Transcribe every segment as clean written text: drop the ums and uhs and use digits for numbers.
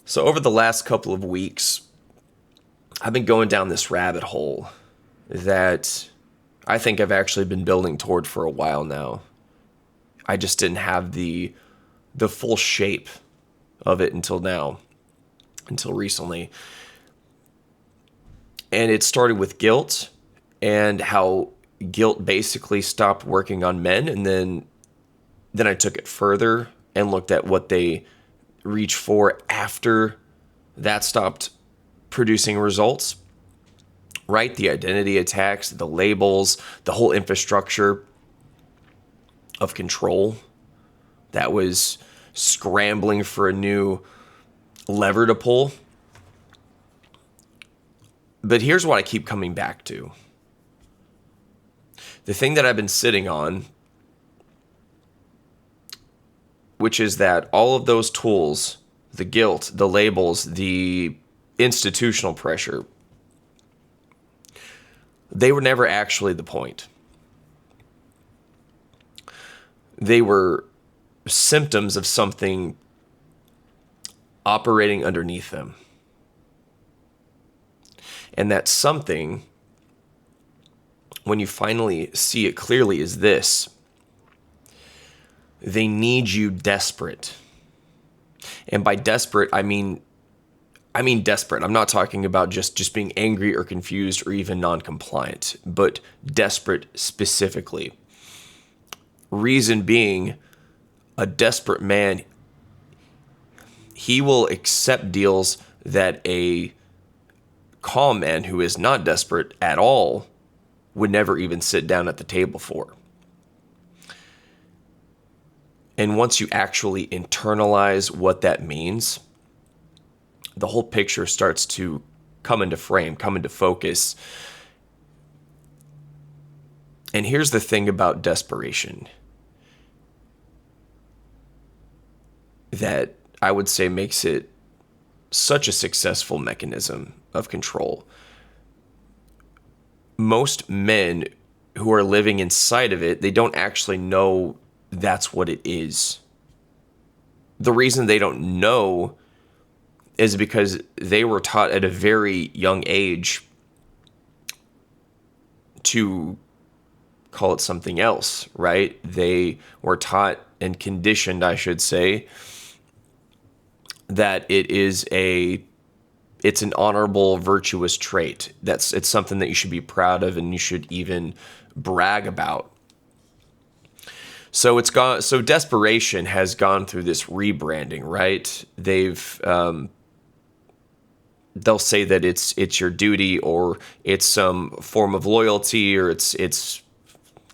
So over the last couple of weeks, I've been going down this rabbit hole that I think I've actually been building toward for a while now. I just didn't have the full shape of it until now, until recently. And it started with guilt and how guilt basically stopped working on men, and then I took it further and looked at what they reach for after that stopped producing results, right? The identity attacks, the labels, the whole infrastructure of control that was scrambling for a new lever to pull. But here's what I keep coming back to. The thing that I've been sitting on, which is that all of those tools, the guilt, the labels, the institutional pressure, they were never actually the point. They were symptoms of something operating underneath them. And that something, when you finally see it clearly, is this: they need you desperate. And by desperate, I mean desperate. I'm not talking about just being angry or confused or even non-compliant, but desperate specifically. Reason being, a desperate man, he will accept deals that a calm man who is not desperate at all would never even sit down at the table for. And once you actually internalize what that means, the whole picture starts to come into frame, come into focus. And here's the thing about desperation that I would say makes it such a successful mechanism of control. Most men who are living inside of it, they don't actually know that's what it is. The reason they don't know is because they were taught at a very young age to call it something else, right? They were taught and conditioned, I should say, that it's an honorable, virtuous trait. It's something that you should be proud of and you should even brag about. So Desperation has gone through this rebranding, right? They'll say that it's your duty, or it's some form of loyalty, or it's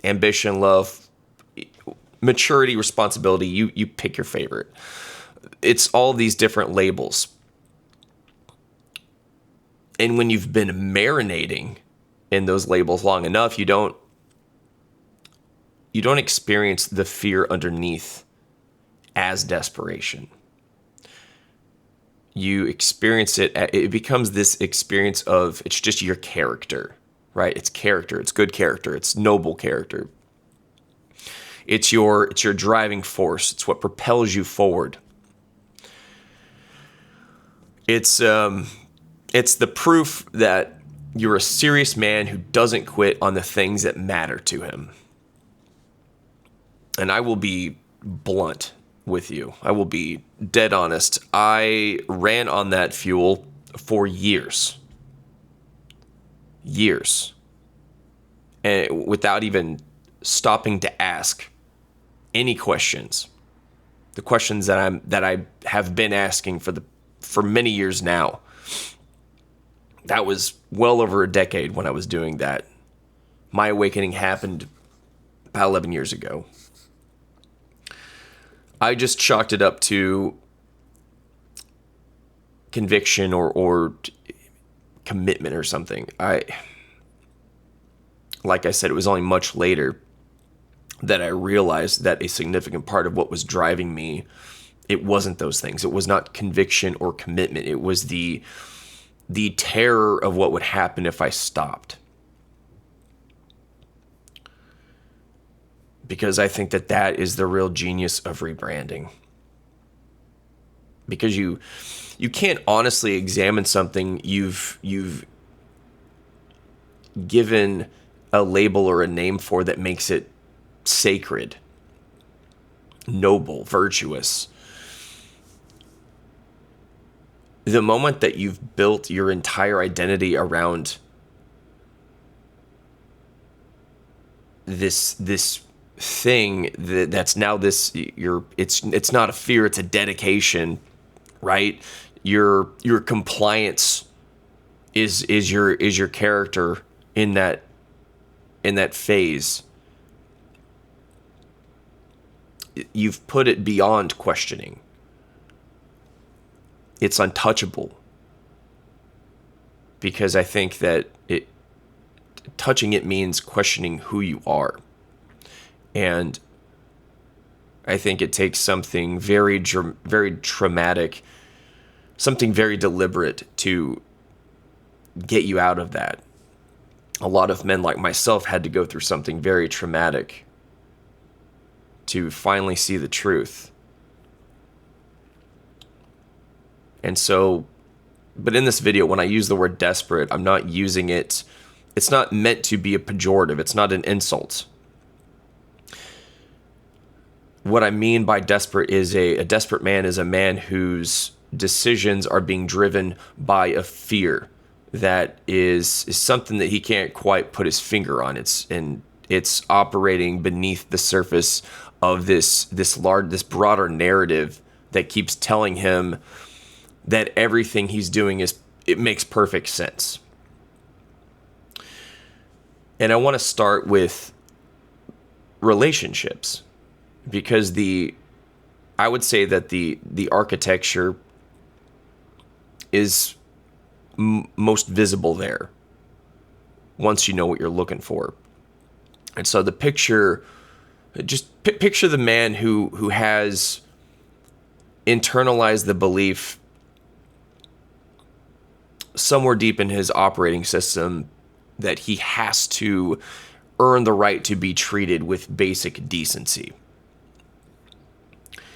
ambition, love, maturity, responsibility. You pick your favorite. It's all these different labels. And when you've been marinating in those labels long enough, you don't experience the fear underneath as desperation. You experience it becomes this experience of, it's just your character, right? It's character, it's good character, it's noble character. It's your driving force, it's what propels you forward. It's the proof that you're a serious man who doesn't quit on the things that matter to him. And I will be blunt with you. I will be dead honest. I ran on that fuel for years. Years. And without even stopping to ask any questions. The questions that I have been asking for many years now. That was well over a decade when I was doing that. My awakening happened about 11 years ago. I just chalked it up to conviction or commitment or something. Like I said, it was only much later that I realized that a significant part of what was driving me, it wasn't those things. It was not conviction or commitment. It was the terror of what would happen if I stopped. Because I think that is the real genius of rebranding. because you can't honestly examine something you've given a label or a name for that makes it sacred, noble, virtuous. The moment that you've built your entire identity around this thing that's now this, it's not a fear, it's a dedication, right? Your compliance is your character in that phase. You've put it beyond questioning. It's untouchable, because I think that touching it means questioning who you are. And I think it takes something very traumatic, something very deliberate to get you out of that. A lot of men like myself had to go through something very traumatic to finally see the truth. And so, but in this video, when I use the word desperate, I'm not using it, it's not meant to be a pejorative. It's not an insult. What I mean by desperate is a desperate man is a man whose decisions are being driven by a fear that is something that he can't quite put his finger on. It's operating beneath the surface of this broader narrative that keeps telling him that everything he's doing it makes perfect sense. And I want to start with relationships, because I would say that the architecture is most visible there once you know what you're looking for. And so the picture, picture the man who has internalized the belief somewhere deep in his operating system that he has to earn the right to be treated with basic decency.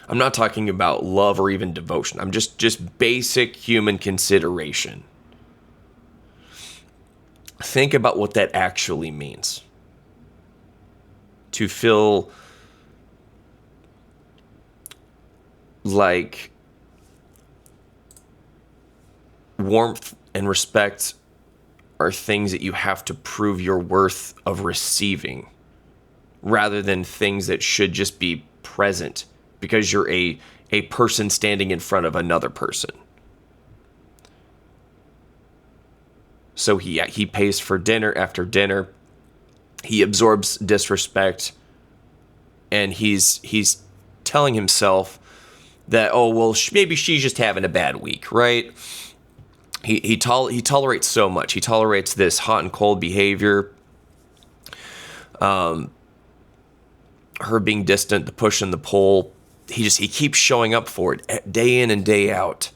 I'm not talking about love or even devotion. I'm just basic human consideration. Think about what that actually means. To feel like warmth and respect are things that you have to prove your worth of receiving, rather than things that should just be present because you're a person standing in front of another person. So he pays for dinner after dinner. He absorbs disrespect, and he's telling himself that, oh well, maybe she's just having a bad week, right? He tolerates so much. He tolerates this hot and cold behavior, her being distant, the push and the pull. He keeps showing up for it day in and day out,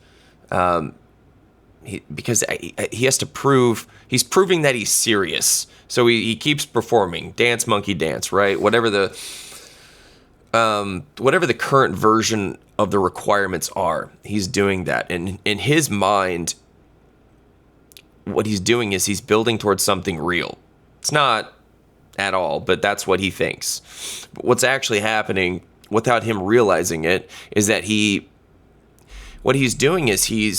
because he has to prove, he's proving that he's serious. So he keeps performing, dance monkey dance, right? Whatever the current version of the requirements are, he's doing that. And in his mind, what he's doing is he's building towards something real. It's not at all, but that's what he thinks. But what's actually happening, without him realizing it, is that what he's doing is he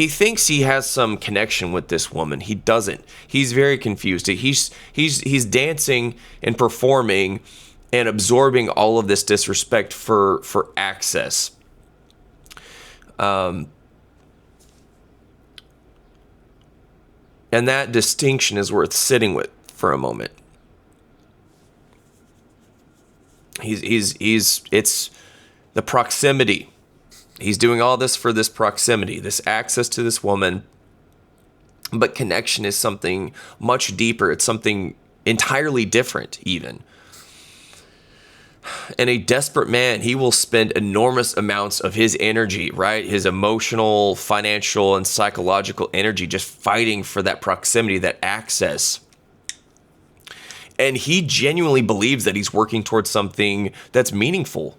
thinks he has some connection with this woman. He doesn't. He's very confused. He's dancing and performing and absorbing all of this disrespect for access. And that distinction is worth sitting with for a moment. It's the proximity. He's doing all this for this proximity, this access to this woman. But connection is something much deeper. It's something entirely different, even. And a desperate man, he will spend enormous amounts of his energy, right? His emotional, financial, and psychological energy just fighting for that proximity, that access. And he genuinely believes that he's working towards something that's meaningful.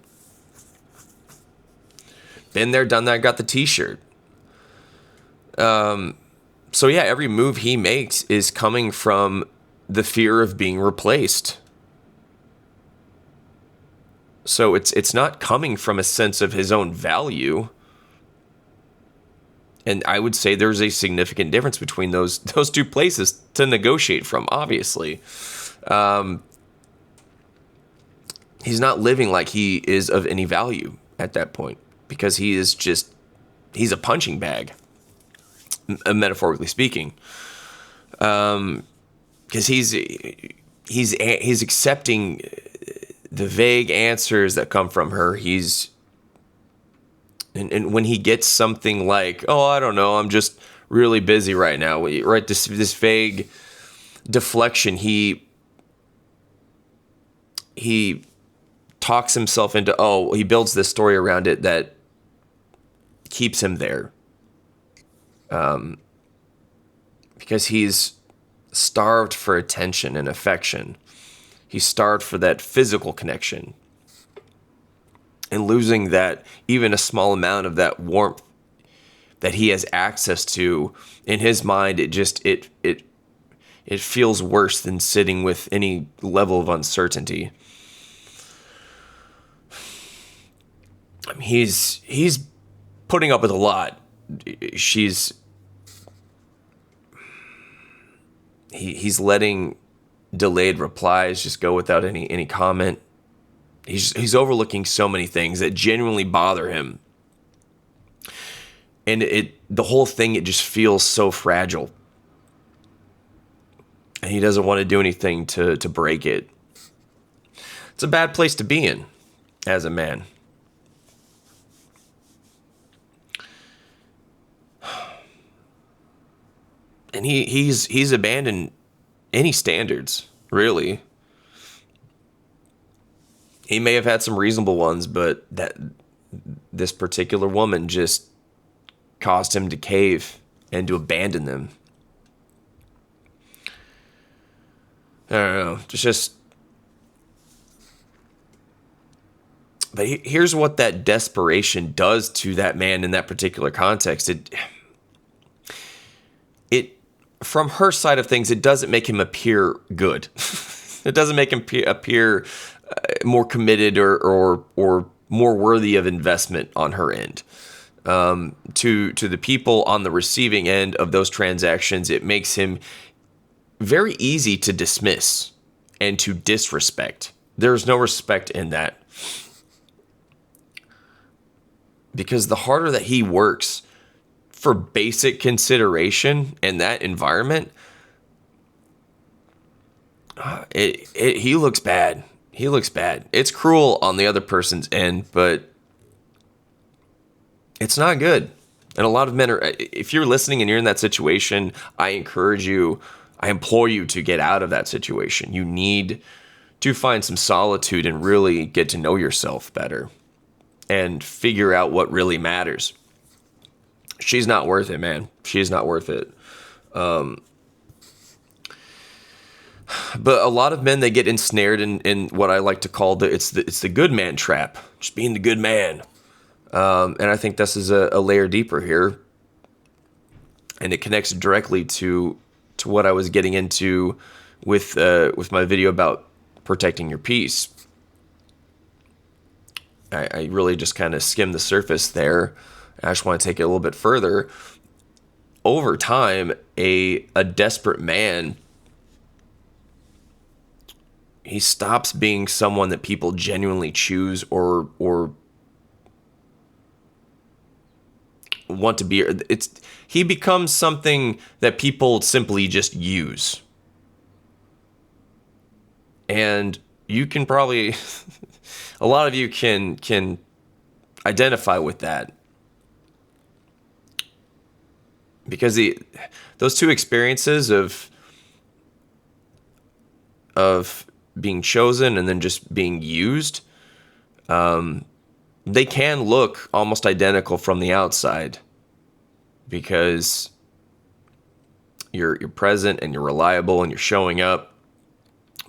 Been there, done that, got the t-shirt. So yeah, every move he makes is coming from the fear of being replaced. So it's not coming from a sense of his own value. And I would say there's a significant difference between those two places to negotiate from, obviously. He's not living like he is of any value at that point, because he's a punching bag, metaphorically speaking. Because he's accepting the vague answers that come from her. And when he gets something like, oh, I don't know, I'm just really busy right now, right? This vague deflection, he talks himself into, he builds this story around it that keeps him there. Because he's starved for attention and affection. He's starved for that physical connection. And losing that, even a small amount of that warmth that he has access to, in his mind, it feels worse than sitting with any level of uncertainty. I mean, he's putting up with a lot. He's letting delayed replies just go without any comment. He's overlooking so many things that genuinely bother him. And the whole thing, it just feels so fragile. And he doesn't want to do anything to break it. It's a bad place to be in as a man. And he's abandoned any standards, really. He may have had some reasonable ones, but this particular woman just caused him to cave and to abandon them. I don't know. But here's what that desperation does to that man in that particular context. It from her side of things, it doesn't make him appear good. It doesn't make him appear more committed or more worthy of investment on her end. To the people on the receiving end of those transactions, it makes him very easy to dismiss and to disrespect. There's no respect in that. Because the harder that he works for basic consideration in that environment, he looks bad. He looks bad. It's cruel on the other person's end, but it's not good. And a lot of men if you're listening and you're in that situation, I implore you to get out of that situation. You need to find some solitude and really get to know yourself better and figure out what really matters. She's not worth it, man. She's not worth it. But a lot of men, they get ensnared in what I like to call it's the good man trap, just being the good man. And I think this is a layer deeper here, and it connects directly to what I was getting into with my video about protecting your peace. I really just kind of skimmed the surface there. I just want to take it a little bit further. Over time, a desperate man, he stops being someone that people genuinely choose or want to be. He becomes something that people simply just use. And you can probably, a lot of you can identify with that. Because those two experiences of being chosen and then just being used, they can look almost identical from the outside, because you're present and you're reliable and you're showing up,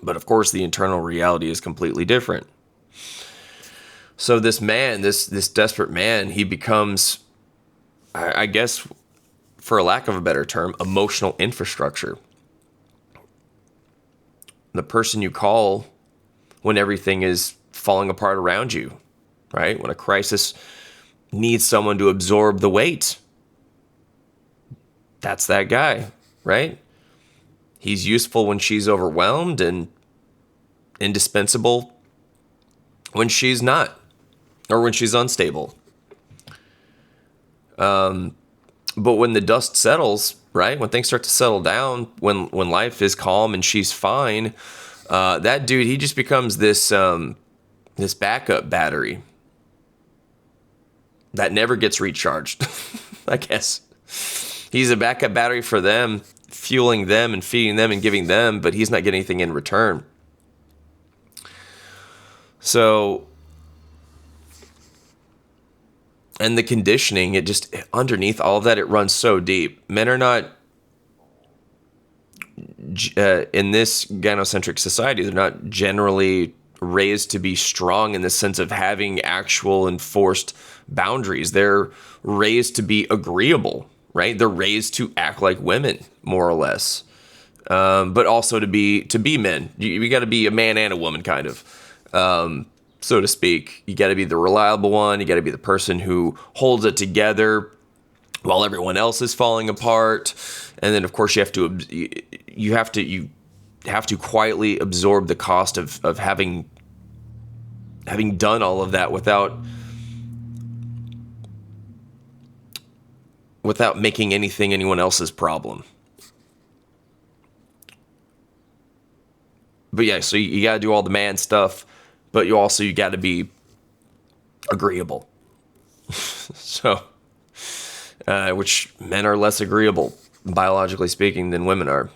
but of course the internal reality is completely different. So this man, this desperate man, he becomes, I guess, for a lack of a better term, emotional infrastructure. The person you call when everything is falling apart around you, right? When a crisis needs someone to absorb the weight. That's that guy, right? He's useful when she's overwhelmed and indispensable when she's not, or when she's unstable. But when the dust settles, right? When things start to settle down, when life is calm and she's fine, that dude, he just becomes this backup battery that never gets recharged. I guess he's a backup battery for them, fueling them and feeding them and giving them, but he's not getting anything in return. So, and the conditioning, it just, underneath all of that, it runs so deep. Men are not, in this gynocentric society, they're not generally raised to be strong in the sense of having actual enforced boundaries. They're raised to be agreeable, right? They're raised to act like women, more or less. But also to be men. You got to be a man and a woman, kind of, so to speak. You got to be the reliable one. You got to be the person who holds it together while everyone else is falling apart. And then, of course, you have to quietly absorb the cost of having done all of that without making anything anyone else's problem. But yeah, so you got to do all the man stuff, but you got to be agreeable. So, which men are less agreeable, biologically speaking, than women are.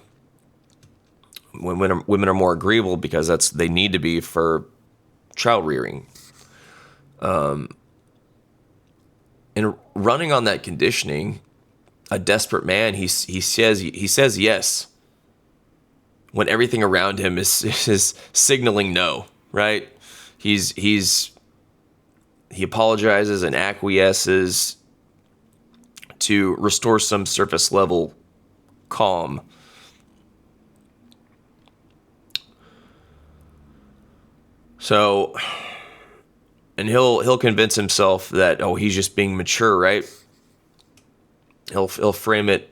Women are more agreeable because they need to be for child rearing. And running on that conditioning, a desperate man, he says yes when everything around him is signaling no, right? He apologizes and acquiesces to restore some surface level calm. So, and he'll convince himself that, oh, he's just being mature, right? He'll frame the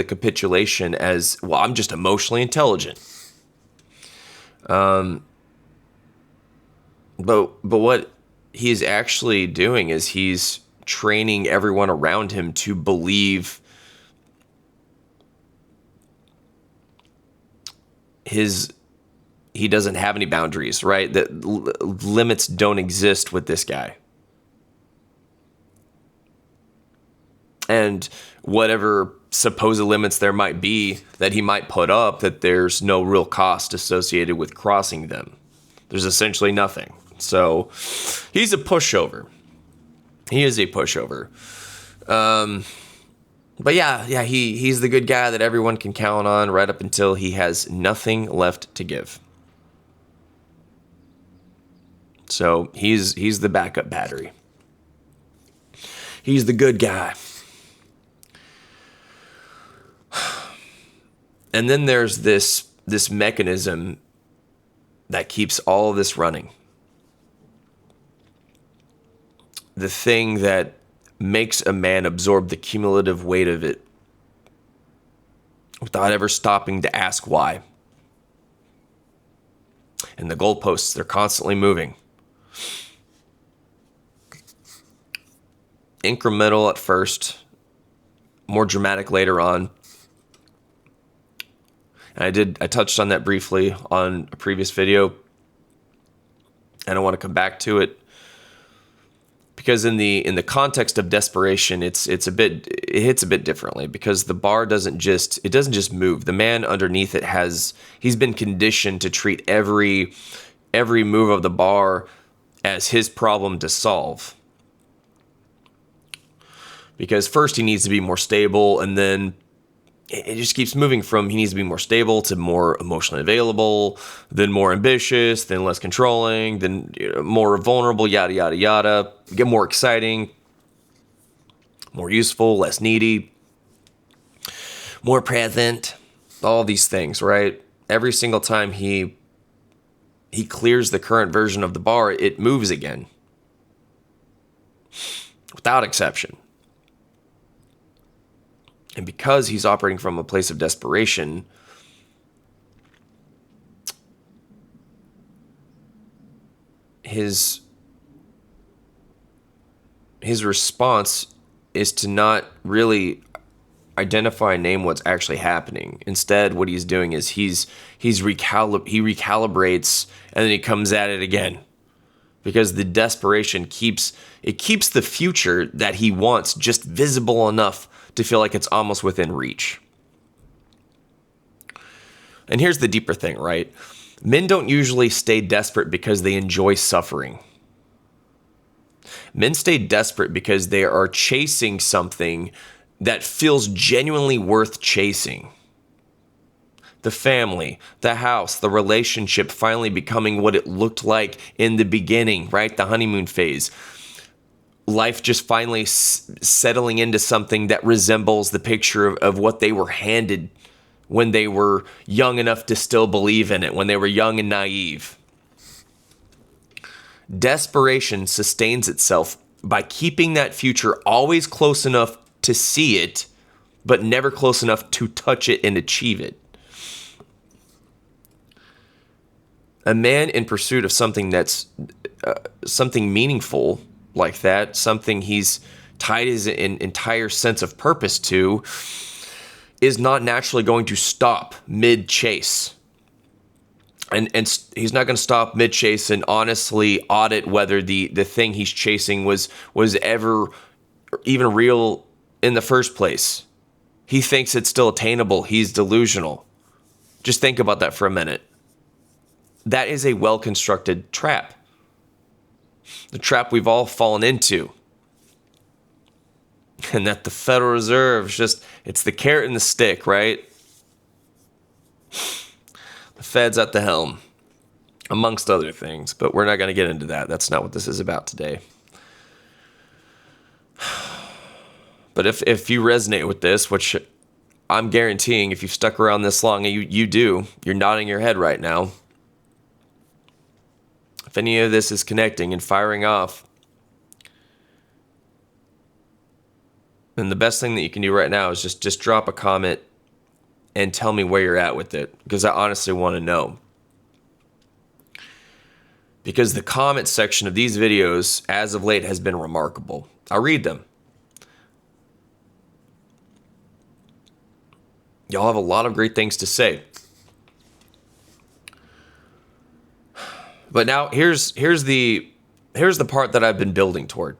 capitulation as, well, I'm just emotionally intelligent. But what he's actually doing is he's training everyone around him to believe he doesn't have any boundaries, right? That limits don't exist with this guy. And whatever supposed limits there might be that he might put up, that there's no real cost associated with crossing them. There's essentially nothing. So he's a pushover. He is a pushover. But yeah, he's the good guy that everyone can count on right up until he has nothing left to give. So he's the backup battery. He's the good guy. And then there's this mechanism that keeps all of this running. The thing that makes a man absorb the cumulative weight of it without ever stopping to ask why. And the goalposts, they're constantly moving. Incremental at first, more dramatic later on. And I touched on that briefly on a previous video, and I want to come back to it because in the context of desperation, it hits a bit differently because the bar doesn't just move. The man underneath it he's been conditioned to treat every move of the bar as his problem to solve. Because first he needs to be more stable, and then it just keeps moving from he needs to be more stable to more emotionally available, then more ambitious, then less controlling, then more vulnerable, yada, yada, yada. Get more exciting, more useful, less needy, more present, all these things, right? Every single time he clears the current version of the bar, it moves again. Without exception. And because he's operating from a place of desperation, his response is to not really identify and name what's actually happening. Instead, what he's doing is he recalibrates, and then he comes at it again. Because the desperation keeps the future that he wants just visible enough to feel like it's almost within reach. And here's the deeper thing, right? Men don't usually stay desperate because they enjoy suffering. Men stay desperate because they are chasing something that feels genuinely worth chasing. The family, the house, the relationship finally becoming what it looked like in the beginning, right? The honeymoon phase. Life just finally settling into something that resembles the picture of what they were handed when they were young enough to still believe in it, when they were young and naive. Desperation sustains itself by keeping that future always close enough to see it, but never close enough to touch it and achieve it. A man in pursuit of something that's something meaningful like that, something he's tied his entire sense of purpose to, is not naturally going to stop mid-chase. And he's not going to stop mid-chase and honestly audit whether the thing he's chasing was ever even real in the first place. He thinks it's still attainable. He's delusional. Just think about that for a minute. That is a well-constructed trap. The trap we've all fallen into. And that the Federal Reserve it's the carrot and the stick, right? The Fed's at the helm, amongst other things, but we're not going to get into that. That's not what this is about today. But if you resonate with this, which I'm guaranteeing if you've stuck around this long, and you do, you're nodding your head right now. If any of this is connecting and firing off, then the best thing that you can do right now is just drop a comment and tell me where you're at with it, because I honestly want to know. Because the comment section of these videos as of late has been remarkable. I'll read them. Y'all have a lot of great things to say. But now here's the part that I've been building toward.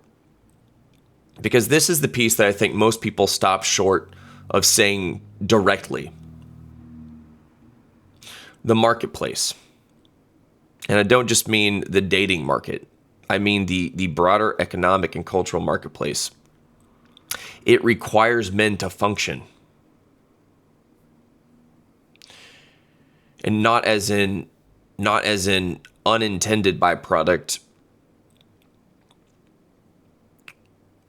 Because this is the piece that I think most people stop short of saying directly. The marketplace. And I don't just mean the dating market. I mean the broader economic and cultural marketplace. It requires men to function. And not as in unintended byproduct,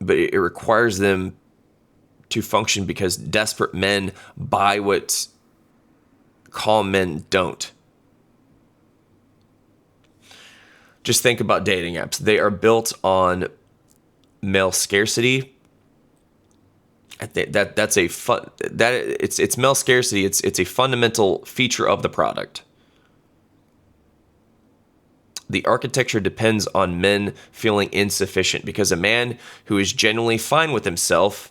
but it requires them to function because desperate men buy what calm men don't. Just think about dating apps. They are built on male scarcity. It's male scarcity. It's a fundamental feature of the product. The architecture depends on men feeling insufficient, because a man who is genuinely fine with himself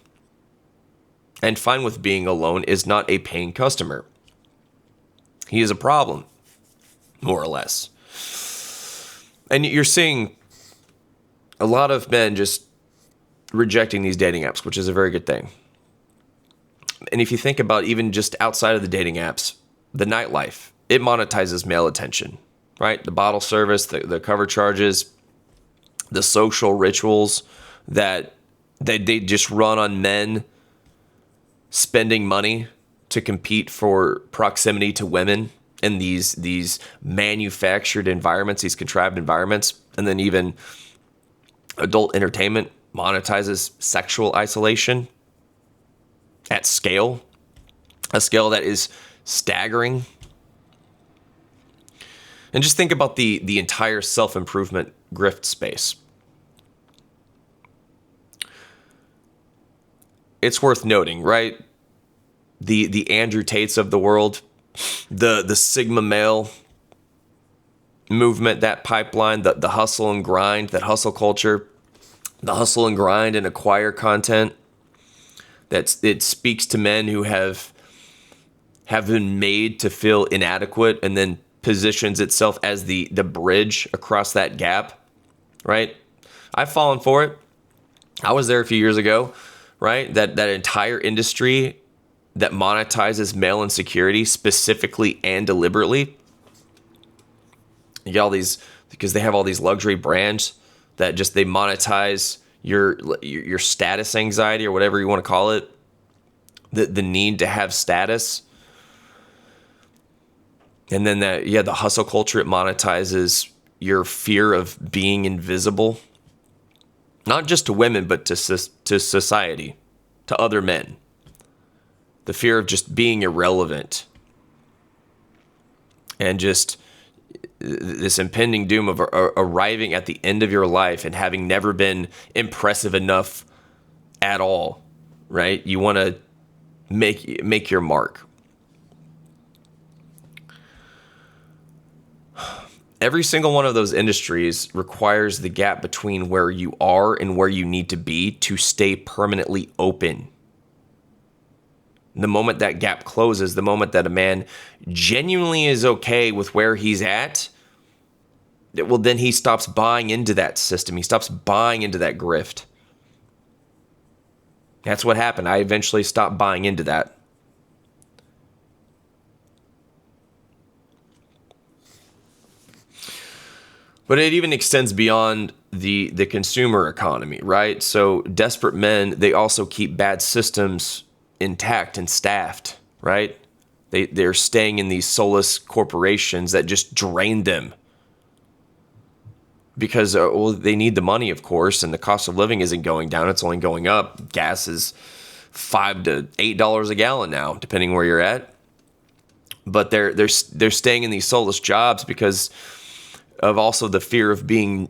and fine with being alone is not a paying customer. He is a problem, more or less. And you're seeing a lot of men just rejecting these dating apps, which is a very good thing. And if you think about even just outside of the dating apps, the nightlife, it monetizes male attention. Right? The bottle service, the cover charges, the social rituals that they just run on men spending money to compete for proximity to women in these manufactured environments, these contrived environments, and then even adult entertainment monetizes sexual isolation at scale, a scale that is staggering. And just think about the entire self-improvement grift space. It's worth noting, right? The Andrew Tates of the world, the Sigma male movement, that pipeline, the hustle and grind, that hustle culture, the hustle and grind and acquire content. It speaks to men who have been made to feel inadequate, and then positions itself as the bridge across that gap, right? I've fallen for it. I was there a few years ago, right? That entire industry that monetizes male insecurity specifically and deliberately. You get all these, because they have all these luxury brands that just, they monetize your status anxiety, or whatever you want to call it, the need to have status. And then the hustle culture, it monetizes your fear of being invisible, not just to women, but to society, to other men. The fear of just being irrelevant, and just this impending doom of arriving at the end of your life and having never been impressive enough at all, right? You want to make your mark. Every single one of those industries requires the gap between where you are and where you need to be to stay permanently open. The moment that gap closes, the moment that a man genuinely is okay with where he's at, well, then he stops buying into that system. He stops buying into that grift. That's what happened. I eventually stopped buying into that. But it even extends beyond the consumer economy, right? So desperate men, they also keep bad systems intact and staffed, right? They're staying in these soulless corporations that just drain them. Because they need the money, of course, and the cost of living isn't going down, it's only going up. Gas is $5 to $8 a gallon now, depending where you're at. But they're staying in these soulless jobs because of also the fear of being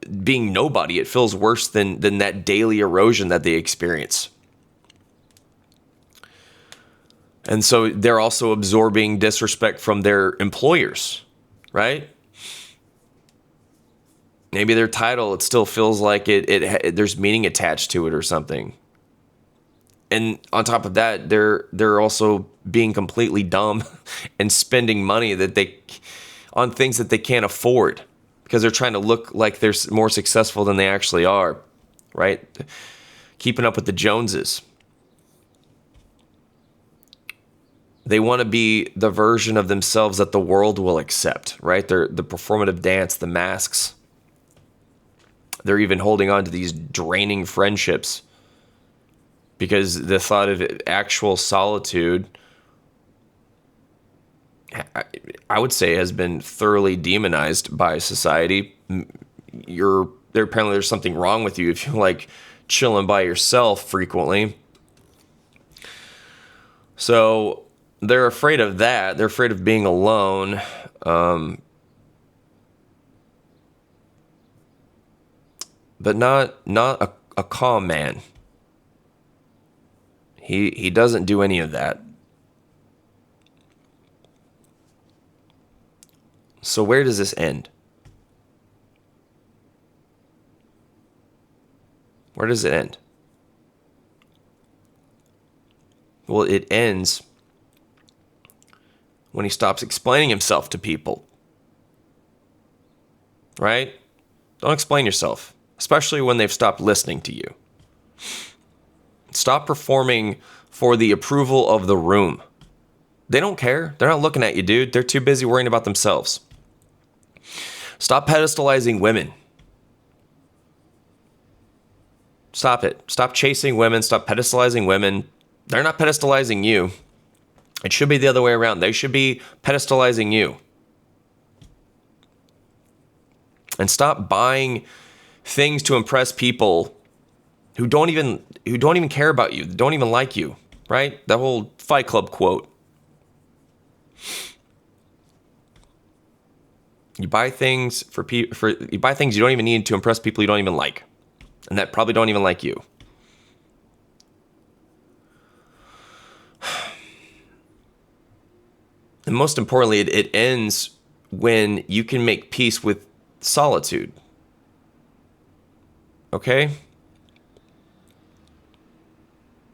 nobody. It feels worse than that daily erosion that they experience. And so they're also absorbing disrespect from their employers, right? Maybe their title, it still feels like there's meaning attached to it or something. And on top of that, they're also being completely dumb and spending money on things that they can't afford because they're trying to look like they're more successful than they actually are, right? Keeping up with the Joneses. They want to be the version of themselves that the world will accept, right? The performative dance, the masks. They're even holding on to these draining friendships because the thought of actual solitude, I would say, has been thoroughly demonized by society. Apparently there's something wrong with you if you like chilling by yourself frequently. So they're afraid of that. They're afraid of being alone. But not a calm man. He doesn't do any of that. So where does this end? Where does it end? Well, it ends when he stops explaining himself to people. Right? Don't explain yourself, especially when they've stopped listening to you. Stop performing for the approval of the room. They don't care. They're not looking at you, dude. They're too busy worrying about themselves. Stop pedestalizing women. Stop it. Stop chasing women. Stop pedestalizing women. They're not pedestalizing you. It should be the other way around. They should be pedestalizing you. And stop buying things to impress people who don't even care about you, don't even like you, right? That whole Fight Club quote. You buy things you buy things you don't even need to impress people you don't even like, and that probably don't even like you. And most importantly, it ends when you can make peace with solitude. Okay?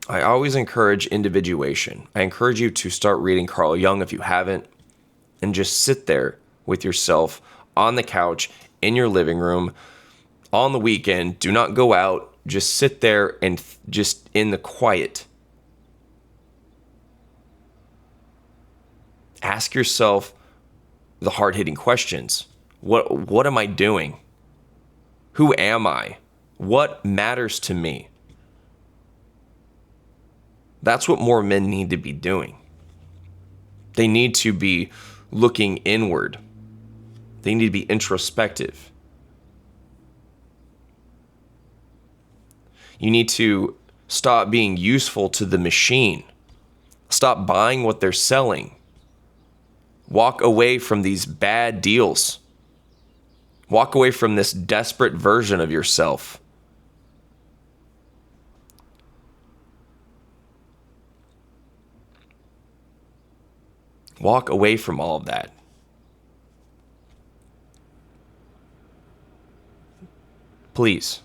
I always encourage individuation. I encourage you to start reading Carl Jung if you haven't, and just sit there with yourself on the couch, in your living room, on the weekend. Do not go out. Just sit there and just in the quiet. Ask yourself the hard-hitting questions. What am I doing? Who am I? What matters to me? That's what more men need to be doing. They need to be looking inward. They need to be introspective. You need to stop being useful to the machine. Stop buying what they're selling. Walk away from these bad deals. Walk away from this desperate version of yourself. Walk away from all of that. Please.